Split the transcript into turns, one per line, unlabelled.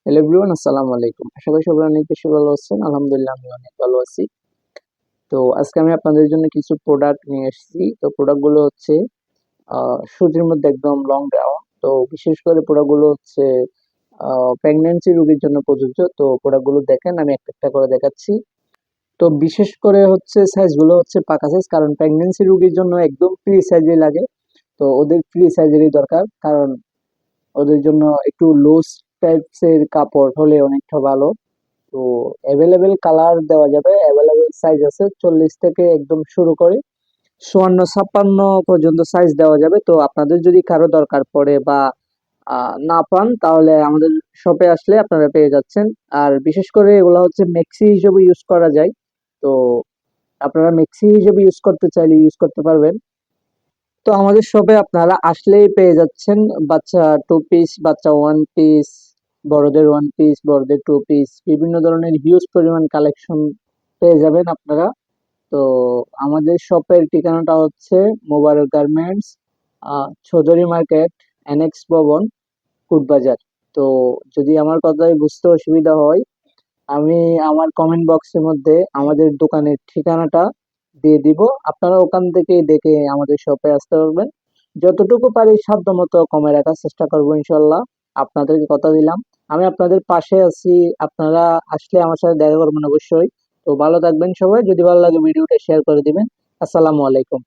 Hello everyone, আসসালামু আলাইকুম। আশা করি সবাই অনেক বেশি ভালো আছেন। আলহামদুলিল্লাহ আমি অনেক ভালো আছি। তো আজকে আমি আপনাদের জন্য কিছু প্রোডাক্ট নিয়ে এসেছি। তো প্রোডাক্ট গুলো হচ্ছে সুতির মধ্যে একদম লং দেওয়া। তো বিশেষ করে প্রোডাক্ট গুলো হচ্ছে প্রেগন্যান্সি রোগীর জন্য প্রযোজ্য। তো প্রোডাক্ট গুলো দেখেন, আমি একটা একটা করে দেখাচ্ছি। তো বিশেষ করে হচ্ছে সাইজ গুলো হচ্ছে পাকা সাইজ, কারণ প্রেগন্যান্সি রোগীর জন্য একদম ফ্রি সাইজে লাগে। তো ওদের ফ্রি সাইজেরই দরকার, কারণ ওদের জন্য একটু লুজ টাইপস এর কাপড় হলে অনেকটা ভালো। তো অ্যাভেলেবেল কালার দেওয়া যাবে, অ্যাভেলেবেল সাইজ আছে 40 থেকে একদম শুরু করে 54-56 পর্যন্ত সাইজ দেওয়া যাবে। তো আপনাদের যদি কারো দরকার পড়ে বা না পান, তাহলে আমাদের শপে আসলে আপনারা পেয়ে যাচ্ছেন। আর বিশেষ করে এগুলা হচ্ছে মেক্সি হিসেবে ইউজ করা যায়। তো আপনারা মেক্সি হিসেবে ইউজ করতে চাইলে ইউজ করতে পারবেন। তো আমাদের শপে আপনারা আসলেই পেয়ে যাচ্ছেন বাচ্চা টু পিস, বাচ্চা ওয়ান পিস, বড়দের ওয়ান পিস, বড়দের টু পিস, বিভিন্ন ধরনের হিউজ পরিমাণ কালেকশন পেয়ে যাবেন আপনারা। তো আমাদের শপের ঠিকানাটা হচ্ছে মোবারক গার্মেন্টস, চৌধুরী মার্কেট, এনএক্স ভবন, কোটবাজার। তো যদি আমার কথাই বুঝতে অসুবিধা হয়, আমি আমার কমেন্ট বক্সের মধ্যে আমাদের দোকানের ঠিকানাটা দিয়ে দিব। আপনারা ওখান থেকে দেখে আমাদের শপে আসতে পারবেন। যতটুকু পারি সাধ্যমতো কমে রাখার চেষ্টা করবো ইনশাল্লাহ। আপনাদেরকে কথা দিলাম, আমি আপনাদের পাশে আছি। আপনারা আসলে আমার সাথে দেখা করবেন অবশ্যই। তো ভালো থাকবেন সবাই। যদি ভালো লাগে ভিডিওটা শেয়ার করে দিবেন। আসসালামু আলাইকুম।